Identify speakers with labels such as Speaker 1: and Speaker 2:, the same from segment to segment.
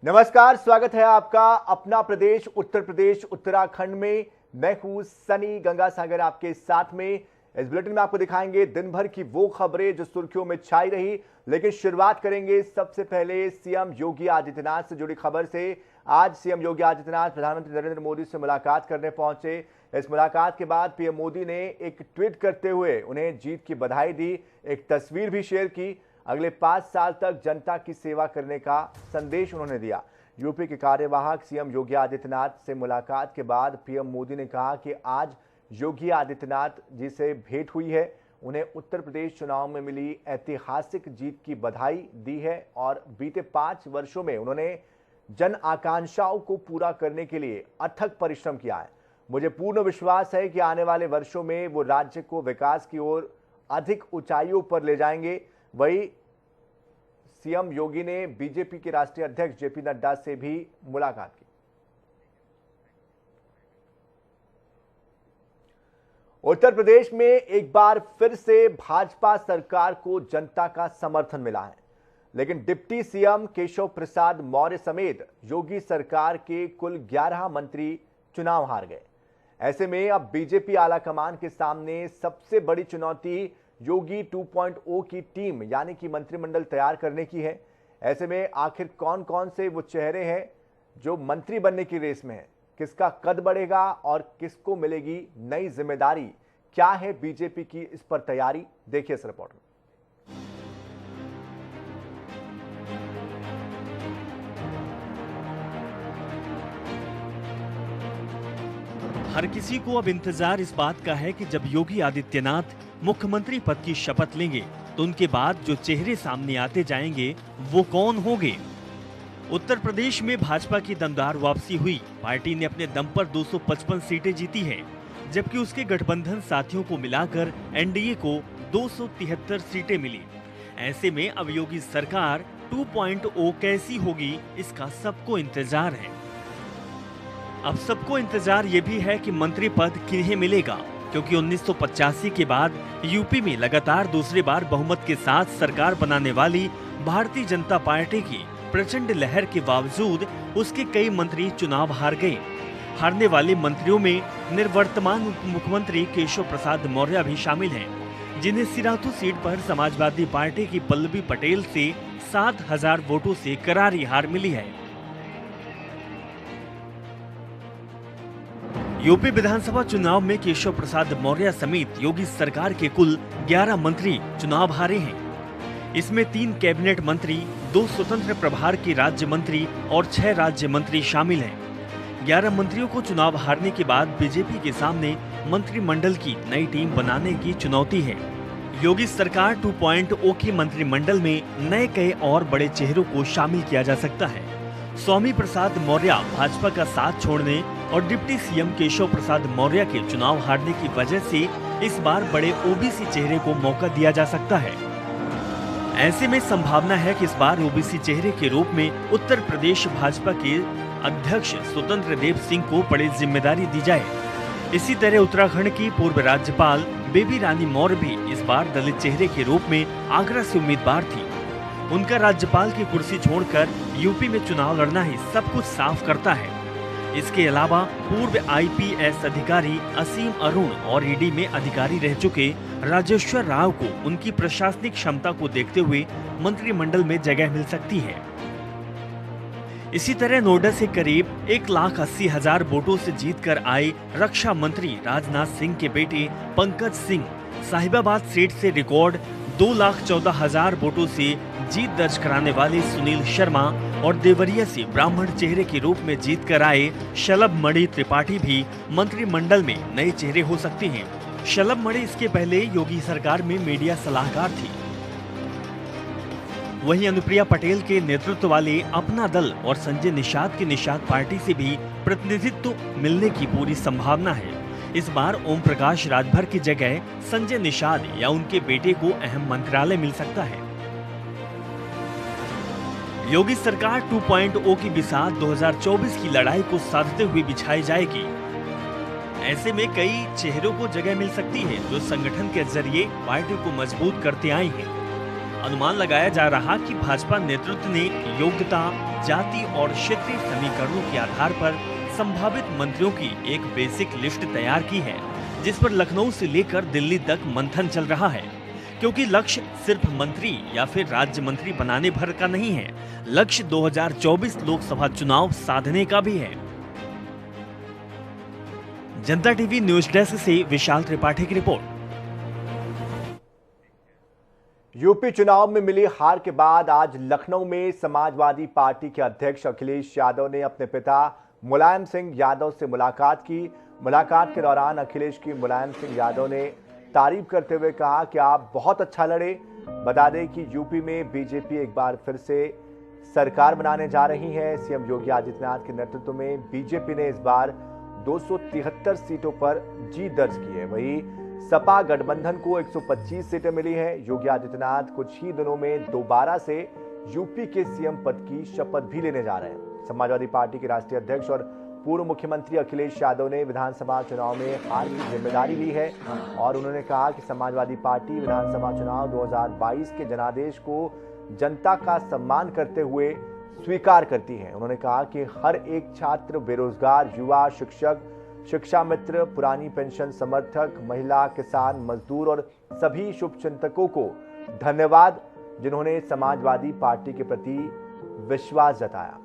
Speaker 1: नमस्कार, स्वागत है आपका अपना प्रदेश उत्तर प्रदेश उत्तराखंड में। मैं हूं सनी गंगासागर आपके साथ में। इस बुलेटिन में आपको दिखाएंगे दिन भर की वो खबरें जो सुर्खियों में छाई रही, लेकिन शुरुआत करेंगे सबसे पहले सीएम योगी आदित्यनाथ से जुड़ी खबर से। आज सीएम योगी आदित्यनाथ प्रधानमंत्री नरेंद्र मोदी से मुलाकात करने पहुंचे। इस मुलाकात के बाद पीएम मोदी ने एक ट्वीट करते हुए उन्हें जीत की बधाई दी, एक तस्वीर भी शेयर की। अगले 5 साल तक जनता की सेवा करने का संदेश उन्होंने दिया। यूपी के कार्यवाहक सीएम योगी आदित्यनाथ से मुलाकात के बाद पीएम मोदी ने कहा कि आज योगी आदित्यनाथ जी से भेंट हुई है, उन्हें उत्तर प्रदेश चुनाव में मिली ऐतिहासिक जीत की बधाई दी है और बीते 5 वर्षों में उन्होंने जन आकांक्षाओं को पूरा करने के लिए अथक परिश्रम किया है। मुझे पूर्ण विश्वास है कि आने वाले वर्षों में वो राज्य को विकास की ओर अधिक ऊंचाइयों पर ले जाएंगे। वहीं सीएम योगी ने बीजेपी के राष्ट्रीय अध्यक्ष जेपी नड्डा से भी मुलाकात की। उत्तर प्रदेश में एक बार फिर से भाजपा सरकार को जनता का समर्थन मिला है, लेकिन डिप्टी सीएम केशव प्रसाद मौर्य समेत योगी सरकार के कुल 11 मंत्री चुनाव हार गए। ऐसे में अब बीजेपी आलाकमान के सामने सबसे बड़ी चुनौती योगी 2.0 की टीम यानी कि मंत्रिमंडल तैयार करने की है। ऐसे में आखिर कौन कौन से वो चेहरे हैं जो मंत्री बनने की रेस में हैं, किसका कद बढ़ेगा और किसको मिलेगी नई जिम्मेदारी, क्या है बीजेपी की इस पर तैयारी, देखिए इस रिपोर्ट में।
Speaker 2: हर किसी को अब इंतजार इस बात का है कि जब योगी आदित्यनाथ मुख्यमंत्री पद की शपथ लेंगे तो उनके बाद जो चेहरे सामने आते जाएंगे वो कौन होंगे। उत्तर प्रदेश में भाजपा की दमदार वापसी हुई। पार्टी ने अपने दम पर 255 सीटें जीती हैं, जबकि उसके गठबंधन साथियों को मिलाकर एनडीए को 273 सीटें मिली। ऐसे में अब योगी सरकार 2.0 कैसी होगी, इसका सबको इंतजार है। अब सबको इंतजार ये भी है कि मंत्री पद किन्हें मिलेगा, क्योंकि 1985 के बाद यूपी में लगातार दूसरी बार बहुमत के साथ सरकार बनाने वाली भारतीय जनता पार्टी की प्रचंड लहर के बावजूद उसके कई मंत्री चुनाव हार गए। हारने वाले मंत्रियों में निवर्तमान उप मुख्यमंत्री केशव प्रसाद मौर्य भी शामिल हैं, जिन्हें सिराथू सीट पर समाजवादी पार्टी की पल्लवी पटेल से 7,000 वोटों से करारी हार मिली है। यूपी विधानसभा चुनाव में केशव प्रसाद मौर्य समेत योगी सरकार के कुल 11 मंत्री चुनाव हारे हैं। इसमें 3 कैबिनेट मंत्री, 2 स्वतंत्र प्रभार के राज्य मंत्री और 6 राज्य मंत्री शामिल हैं। 11 मंत्रियों को चुनाव हारने के बाद बीजेपी के सामने मंत्रिमंडल की नई टीम बनाने की चुनौती है। योगी सरकार 2.0 के मंत्रिमंडल में नए कई और बड़े चेहरों को शामिल किया जा सकता है। स्वामी प्रसाद मौर्य भाजपा का साथ छोड़ने और डिप्टी सीएम केशव प्रसाद मौर्य के चुनाव हारने की वजह से इस बार बड़े ओबीसी चेहरे को मौका दिया जा सकता है। ऐसे में संभावना है कि इस बार ओबीसी चेहरे के रूप में उत्तर प्रदेश भाजपा के अध्यक्ष स्वतंत्र देव सिंह को बड़ी जिम्मेदारी दी जाए। इसी तरह उत्तराखंड की पूर्व राज्यपाल बेबी रानी मौर्य भी इस बार दलित चेहरे के रूप में आगरा से उम्मीदवार थी। उनका राज्यपाल की कुर्सी छोड़कर यूपी में चुनाव लड़ना ही सब कुछ साफ करता है। इसके अलावा पूर्व आईपीएस अधिकारी असीम अरुण और ईडी में अधिकारी रह चुके राजेश्वर राव को उनकी प्रशासनिक क्षमता को देखते हुए मंत्रिमंडल में जगह मिल सकती है। इसी तरह नोएडा से करीब 1,80,000 वोटों से जीतकर आए रक्षा मंत्री राजनाथ सिंह के बेटे पंकज सिंह साहिबाबाद सीट से रिकॉर्ड 2,14,000 वोटों से जीत दर्ज कराने वाले सुनील शर्मा और देवरिया से ब्राह्मण चेहरे के रूप में जीत कर आए शलभ मणि त्रिपाठी भी मंत्रिमंडल में नए चेहरे हो सकते हैं। शलभ मणि इसके पहले योगी सरकार में मीडिया सलाहकार थी। वहीं अनुप्रिया पटेल के नेतृत्व वाले अपना दल और संजय निषाद की निषाद पार्टी से भी प्रतिनिधित्व मिलने की पूरी संभावना है। इस बार ओम प्रकाश राजभर की जगह संजय निषाद या उनके बेटे को अहम मंत्रालय मिल सकता है। योगी सरकार 2.0 की बिसात 2024 की लड़ाई को साधते हुए बिछाई जाएगी। ऐसे में कई चेहरों को जगह मिल सकती है जो संगठन के जरिए पार्टी को मजबूत करते आए हैं। अनुमान लगाया जा रहा कि भाजपा नेतृत्व ने योग्यता, जाति और क्षेत्रीय समीकरणों के आधार पर संभावित मंत्रियों की एक बेसिक लिस्ट तैयार की है, जिस पर लखनऊ से लेकर दिल्ली तक मंथन चल रहा है। क्योंकि लक्ष्य सिर्फ मंत्री या फिर राज्य मंत्री बनाने भर का नहीं है, लक्ष्य 2024 लोकसभा चुनाव साधने का भी है। जनता टीवी न्यूज डेस्क से विशाल त्रिपाठी की रिपोर्ट।
Speaker 1: यूपी चुनाव में मिली हार के बाद आज लखनऊ में समाजवादी पार्टी के अध्यक्ष अखिलेश यादव ने अपने पिता मुलायम सिंह यादव से मुलाकात की। मुलाकात के दौरान अखिलेश की मुलायम सिंह यादव ने तारीफ करते हुए कहा कि आप बहुत अच्छा लड़े। बता दें कि यूपी में बीजेपी एक बार फिर से सरकार बनाने जा रही है। सीएम योगी आदित्यनाथ के नेतृत्व में बीजेपी ने इस बार 273 सीटों पर जीत दर्ज की है। वहीं सपा गठबंधन को 125 सीटें मिली हैं। योगी आदित्यनाथ कुछ ही दिनों में दोबारा से यूपी के सीएम पद की शपथ भी लेने जा रहे हैं। समाजवादी पार्टी के राष्ट्रीय अध्यक्ष और पूर्व मुख्यमंत्री अखिलेश यादव ने विधानसभा चुनाव में हार की जिम्मेदारी ली है और उन्होंने कहा कि समाजवादी पार्टी विधानसभा चुनाव 2022 के जनादेश को जनता का सम्मान करते हुए स्वीकार करती है। उन्होंने कहा कि हर एक छात्र, बेरोजगार युवा, शिक्षक, शिक्षा मित्र, पुरानी पेंशन समर्थक, महिला, किसान, मजदूर और सभी शुभचिंतकों को धन्यवाद, जिन्होंने समाजवादी पार्टी के प्रति विश्वास जताया।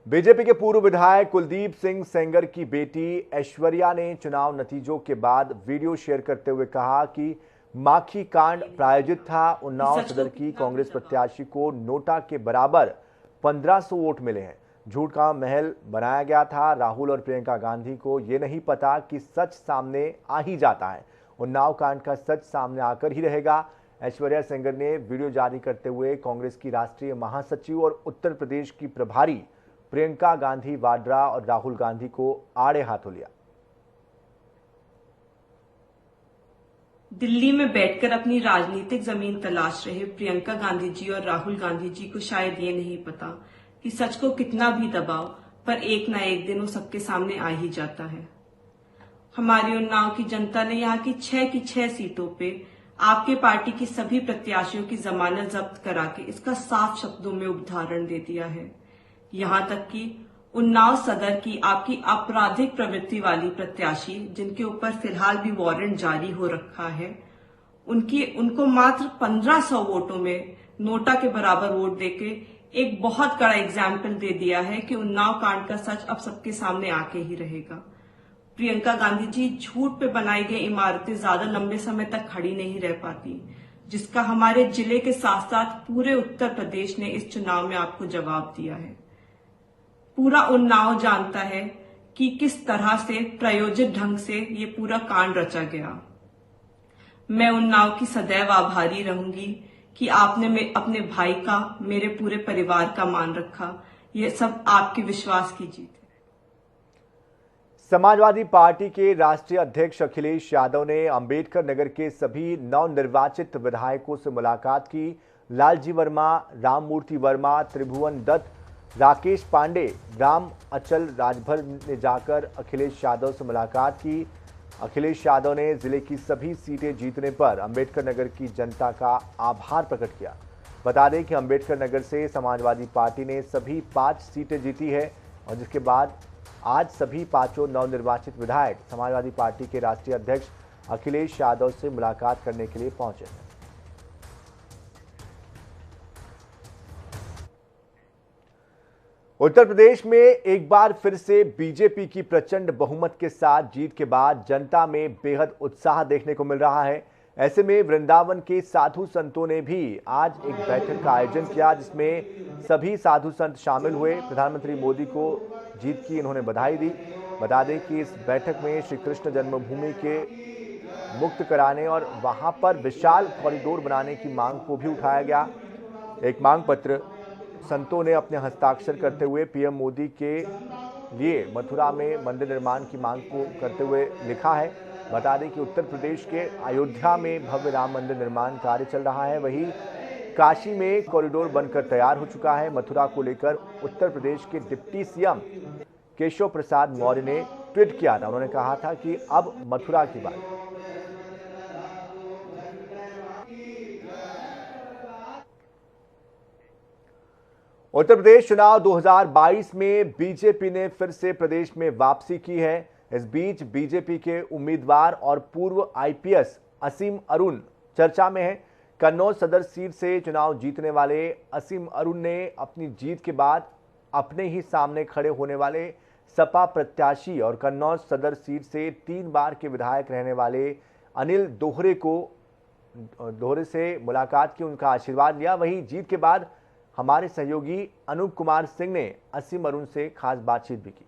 Speaker 1: बीजेपी के पूर्व विधायक कुलदीप सिंह सेंगर की बेटी ऐश्वर्या ने चुनाव नतीजों के बाद वीडियो शेयर करते हुए कहा कि माखी कांड प्रायोजित था। उन्नाव सदर की कांग्रेस प्रत्याशी को नोटा के बराबर 1500 वोट मिले हैं। झूठ का महल बनाया गया था। राहुल और प्रियंका गांधी को यह नहीं पता कि सच सामने आ ही जाता है। उन्नाव कांड का सच सामने आकर ही रहेगा। ऐश्वर्या सेंगर ने वीडियो जारी करते हुए कांग्रेस की राष्ट्रीय महासचिव और उत्तर प्रदेश की प्रभारी प्रियंका गांधी वाड्रा और राहुल गांधी को आड़े हाथों लिया।
Speaker 3: दिल्ली में बैठकर अपनी राजनीतिक जमीन तलाश रहे प्रियंका गांधी जी और राहुल गांधी जी को शायद ये नहीं पता कि सच को कितना भी दबाओ पर एक ना एक दिन वो सबके सामने आ ही जाता है। हमारी उन्नाव की जनता ने यहाँ की 6 सीटों पे आपके पार्टी की सभी प्रत्याशियों की जमानत जब्त करा के इसका साफ शब्दों में उदाहरण दे दिया है। यहाँ तक कि उन्नाव सदर की आपकी आपराधिक प्रवृत्ति वाली प्रत्याशी, जिनके ऊपर फिलहाल भी वारंट जारी हो रखा है, उनको मात्र 1500 वोटों में नोटा के बराबर वोट देके एक बहुत बड़ा एग्जाम्पल दे दिया है कि उन्नाव कांड का सच अब सबके सामने आके ही रहेगा। प्रियंका गांधी जी झूठ पे बनाई गई इमारतें ज्यादा लंबे समय तक खड़ी नहीं रह पाती, जिसका हमारे जिले के साथ साथ पूरे उत्तर प्रदेश ने इस चुनाव में आपको जवाब दिया है। पूरा उन्नाव जानता है कि किस तरह से प्रायोजित ढंग से ये पूरा कांड रचा गया। मैं उन्नाव की सदैव आभारी रहूंगी कि आपने अपने भाई का, मेरे पूरे परिवार का मान रखा। ये सब आपके विश्वास की जीत है।
Speaker 1: समाजवादी पार्टी के राष्ट्रीय अध्यक्ष अखिलेश यादव ने अंबेडकर नगर के सभी नवनिर्वाचित विधायकों से मुलाकात की। लालजी वर्मा, राममूर्ति वर्मा, त्रिभुवन दत्त, राकेश पांडे, राम अचल राजभर ने जाकर अखिलेश यादव से मुलाकात की। अखिलेश यादव ने जिले की सभी सीटें जीतने पर अंबेडकर नगर की जनता का आभार प्रकट किया। बता दें कि अंबेडकर नगर से समाजवादी पार्टी ने सभी 5 सीटें जीती है और जिसके बाद आज सभी 5 नवनिर्वाचित विधायक समाजवादी पार्टी के राष्ट्रीय अध्यक्ष अखिलेश यादव से मुलाकात करने के लिए पहुंचे हैं। उत्तर प्रदेश में एक बार फिर से बीजेपी की प्रचंड बहुमत के साथ जीत के बाद जनता में बेहद उत्साह देखने को मिल रहा है। ऐसे में वृंदावन के साधु संतों ने भी आज एक बैठक का आयोजन किया, जिसमें सभी साधु संत शामिल हुए। प्रधानमंत्री मोदी को जीत की इन्होंने बधाई दी। बता दें कि इस बैठक में श्री कृष्ण जन्मभूमि के मुक्त कराने और वहां पर विशाल कॉरिडोर बनाने की मांग को भी उठाया गया। एक मांग पत्र संतों ने अपने हस्ताक्षर करते हुए पीएम मोदी के लिए मथुरा में मंदिर निर्माण की मांग को करते हुए लिखा है। बता दें कि उत्तर प्रदेश के अयोध्या में भव्य राम मंदिर निर्माण कार्य चल रहा है। वहीं काशी में कॉरिडोर बनकर तैयार हो चुका है। मथुरा को लेकर उत्तर प्रदेश के डिप्टी सीएम केशव प्रसाद मौर्य ने ट्वीट किया था। उन्होंने कहा था कि अब मथुरा की बात उत्तर प्रदेश चुनाव 2022 में बीजेपी ने फिर से प्रदेश में वापसी की है। इस बीच बीजेपी के उम्मीदवार और पूर्व आईपीएस असीम अरुण चर्चा में है। कन्नौज सदर सीट से चुनाव जीतने वाले असीम अरुण ने अपनी जीत के बाद अपने ही सामने खड़े होने वाले सपा प्रत्याशी और कन्नौज सदर सीट से 3 बार के विधायक रहने वाले अनिल दोहरे से मुलाकात की, उनका आशीर्वाद लिया। वहीं जीत के बाद हमारे सहयोगी अनूप कुमार सिंह ने असीम अरुण से खास बातचीत भी की।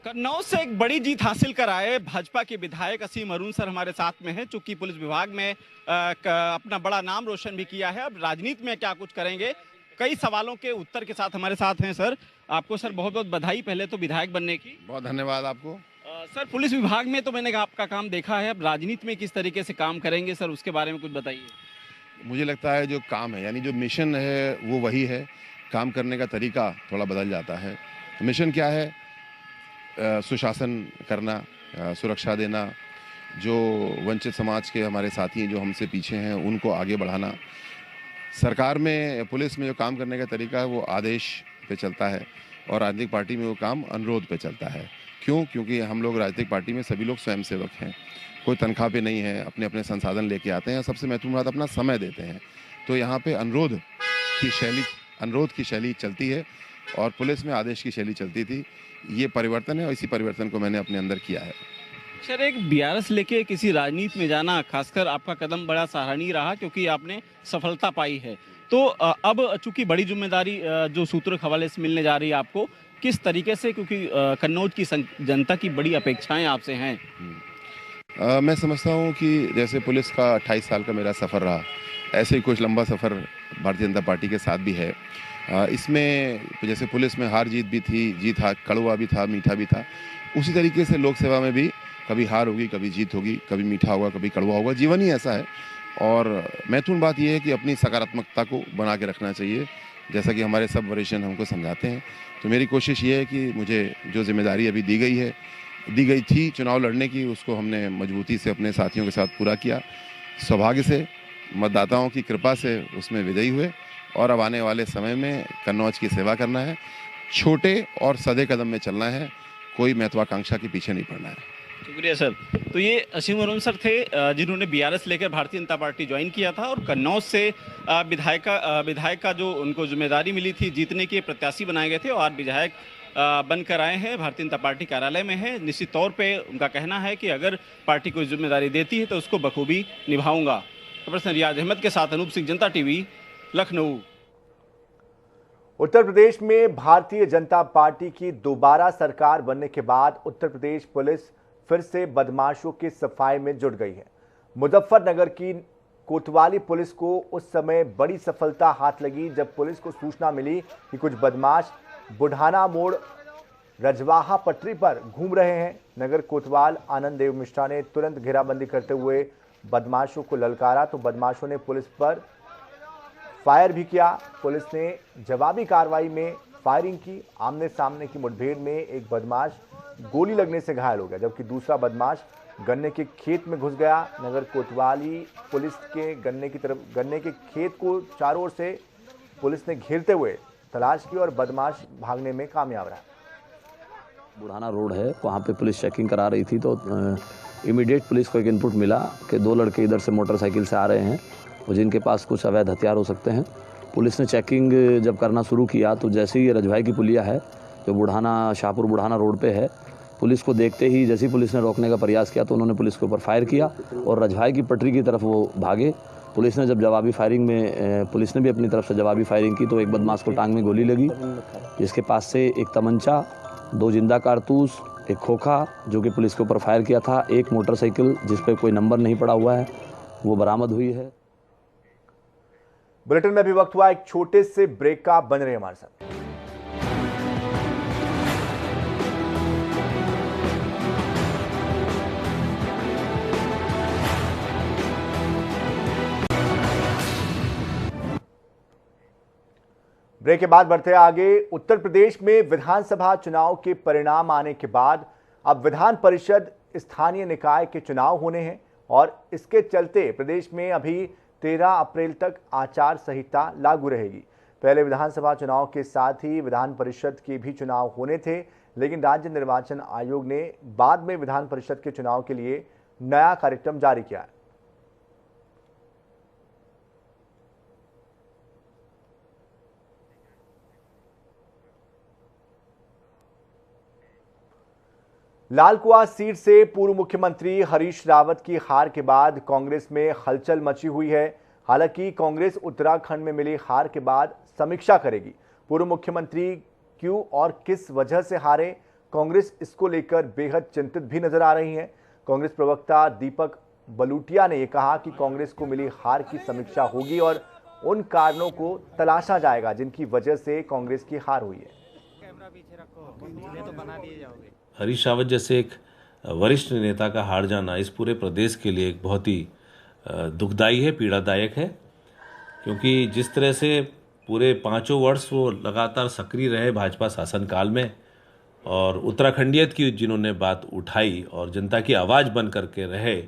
Speaker 4: कन्नौज से एक बड़ी जीत हासिल कर आए भाजपा के विधायक असीम अरुण सर हमारे साथ में हैं, चूंकि पुलिस विभाग में अपना बड़ा नाम रोशन भी किया है। अब राजनीति में क्या कुछ करेंगे, कई सवालों के उत्तर के साथ हमारे साथ हैं सर। आपको सर बहुत बहुत बधाई पहले तो विधायक बनने की।
Speaker 5: बहुत धन्यवाद आपको।
Speaker 4: सर पुलिस विभाग में तो मैंने आपका काम देखा है, अब राजनीति में किस तरीके से काम करेंगे सर, उसके बारे में कुछ बताइए।
Speaker 5: मुझे लगता है जो काम है, यानी जो मिशन है वो वही है, काम करने का तरीका थोड़ा बदल जाता है। मिशन क्या है? सुशासन करना, सुरक्षा देना, जो वंचित समाज के हमारे साथी जो हमसे पीछे हैं उनको आगे बढ़ाना। सरकार में, पुलिस में जो काम करने का तरीका है वो आदेश पे चलता है और राजनीतिक पार्टी में वो काम अनुरोध पे चलता है। क्यों? क्योंकि हम लोग राजनीतिक पार्टी में सभी लोग स्वयंसेवक हैं, कोई तनख्वाह पे नहीं है, अपने अपने संसाधन लेके आते हैं, सबसे महत्वपूर्ण बात अपना समय देते हैं। तो यहाँ पे अनुरोध की शैली चलती है और पुलिस में आदेश की शैली चलती थी। ये परिवर्तन है और इसी परिवर्तन को मैंने अपने अंदर किया है।
Speaker 4: सर एक बीआरएस लेके किसी राजनीति में जाना, खासकर आपका कदम बड़ा सराहनीय रहा क्योंकि आपने सफलता पाई है। तो अब चूंकि बड़ी जिम्मेदारी जो सूत्रों के हवाले से मिलने जा रही है आपको, किस तरीके से, क्योंकि कन्नौज की जनता की बड़ी अपेक्षाएं आपसे हैं।
Speaker 5: मैं समझता हूँ कि जैसे पुलिस का 28 साल का मेरा सफ़र रहा, ऐसे ही कुछ लंबा सफ़र भारतीय जनता पार्टी के साथ भी है। इसमें जैसे पुलिस में हार जीत भी थी, जीत हार, कड़वा भी था, मीठा भी था, उसी तरीके से लोक सेवा में भी कभी हार होगी, कभी जीत होगी, कभी मीठा होगा, कभी कड़वा होगा। जीवन ही ऐसा है। और महत्वपूर्ण बात यह है कि अपनी सकारात्मकता को बना के रखना चाहिए, जैसा कि हमारे सब वरिष्ठ हमको समझाते हैं। तो मेरी कोशिश ये है कि मुझे जो जिम्मेदारी अभी दी गई थी चुनाव लड़ने की, उसको हमने मजबूती से अपने साथियों के साथ पूरा किया। सौभाग्य से, मतदाताओं की कृपा से उसमें विजयी हुए और अब आने वाले समय में कन्नौज की सेवा करना है, छोटे और सधे कदम में चलना है, कोई महत्वाकांक्षा के पीछे नहीं पड़ना है।
Speaker 4: शुक्रिया सर। तो ये असीम अरुण सर थे जिन्होंने बीआरएस लेकर भारतीय जनता पार्टी ज्वाइन किया था और कन्नौज से विधायक का जो उनको जिम्मेदारी मिली थी जीतने के प्रत्याशी बनाए गए थे और आज विधायक बनकर आए हैं, भारतीय जनता पार्टी कार्यालय में है। निश्चित तौर पे उनका कहना है कि अगर पार्टी कोई जिम्मेदारी देती है तो उसको बखूबी निभाऊंगा। पर्सन रियाज अहमद के साथ अनूप सिंह, जनता टीवी, लखनऊ।
Speaker 1: उत्तर प्रदेश में भारतीय जनता पार्टी की दोबारा सरकार बनने के बाद उत्तर प्रदेश पुलिस फिर से बदमाशों की सफाई में जुट गई है। मुजफ्फरनगर की कोतवाली पुलिस को उस समय बड़ी सफलता हाथ लगी जब पुलिस को सूचना मिली कि कुछ बदमाश बुढ़ाना मोड़ रजवाहा पटरी पर घूम रहे हैं। नगर कोतवाल आनंद देव मिश्रा ने तुरंत घेराबंदी करते हुए बदमाशों को ललकारा तो बदमाशों ने पुलिस पर फायर भी किया। पुलिस ने जवाबी कार्रवाई में फायरिंग की। आमने सामने की मुठभेड़ में एक बदमाश गोली लगने से घायल हो गया, जबकि दूसरा बदमाश गन्ने के खेत में घुस गया। नगर कोतवाली पुलिस के गन्ने के खेत को चारों ओर से पुलिस ने घेरते हुए तलाश की और बदमाश भागने में कामयाब रहा।
Speaker 6: बुढ़ाना रोड है, वहाँ पे पुलिस चेकिंग करा रही थी तो इमीडिएट पुलिस को एक इनपुट मिला कि 2 लड़के इधर से मोटरसाइकिल से आ रहे हैं और जिनके पास कुछ अवैध हथियार हो सकते हैं। पुलिस ने चेकिंग जब करना शुरू किया तो जैसे ही ये रजवाई की पुलिया है जो शाहपुर बुढ़ाना रोड पे है, पुलिस को देखते ही जैसे ही पुलिस ने रोकने का प्रयास किया तो उन्होंने पुलिस के ऊपर फायर किया और रजवाई की पटरी की तरफ वो भागे। पुलिस ने जब जवाबी फायरिंग में पुलिस ने भी अपनी तरफ से जवाबी फायरिंग की तो एक बदमाश को टांग में गोली लगी, जिसके पास से एक तमंचा, 2 जिंदा कारतूस, एक खोखा जो कि पुलिस के ऊपर फायर किया था, एक मोटरसाइकिल जिस पर कोई नंबर नहीं पड़ा हुआ है वो बरामद हुई है।
Speaker 1: बुलेटिन में भी वक्त हुआ एक छोटे से ब्रेक का। बन रहे हमारे साथ। ब्रेक के बाद बढ़ते आगे। उत्तर प्रदेश में विधानसभा चुनाव के परिणाम आने के बाद अब विधान परिषद स्थानीय निकाय के चुनाव होने हैं और इसके चलते प्रदेश में अभी 13 अप्रैल तक आचार संहिता लागू रहेगी। पहले विधानसभा चुनाव के साथ ही विधान परिषद के भी चुनाव होने थे, लेकिन राज्य निर्वाचन आयोग ने बाद में विधान परिषद के चुनाव के लिए नया कार्यक्रम जारी किया है। लाल कुआं सीट से पूर्व मुख्यमंत्री हरीश रावत की हार के बाद कांग्रेस में हलचल मची हुई है। हालांकि कांग्रेस उत्तराखंड में मिली हार के बाद समीक्षा करेगी। पूर्व मुख्यमंत्री क्यों और किस वजह से हारे, कांग्रेस इसको लेकर बेहद चिंतित भी नजर आ रही है। कांग्रेस प्रवक्ता दीपक बलूटिया ने यह कहा कि कांग्रेस को मिली हार की समीक्षा होगी और उन कारणों को तलाशा जाएगा जिनकी वजह से कांग्रेस की हार हुई है।
Speaker 7: हरीश रावत जैसे एक वरिष्ठ नेता का हार जाना इस पूरे प्रदेश के लिए एक बहुत ही दुखदायी है, पीड़ादायक है, क्योंकि जिस तरह से पूरे 5 वर्ष वो लगातार सक्रिय रहे भाजपा शासनकाल में और उत्तराखंडियत की जिन्होंने बात उठाई और जनता की आवाज़ बन करके रहे,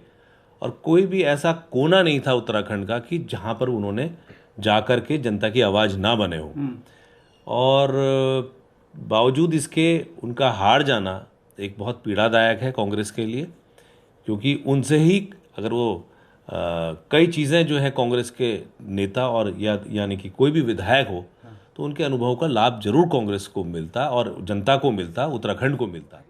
Speaker 7: और कोई भी ऐसा कोना नहीं था उत्तराखंड का कि जहाँ पर उन्होंने जा कर के जनता की आवाज़ ना बने हो। और बावजूद इसके उनका हार जाना एक बहुत पीड़ादायक है कांग्रेस के लिए, क्योंकि उनसे ही अगर वो कई चीज़ें जो है कांग्रेस के नेता और यानी कि कोई भी विधायक हो तो उनके अनुभव का लाभ जरूर कांग्रेस को मिलता और जनता को मिलता, उत्तराखंड को मिलता।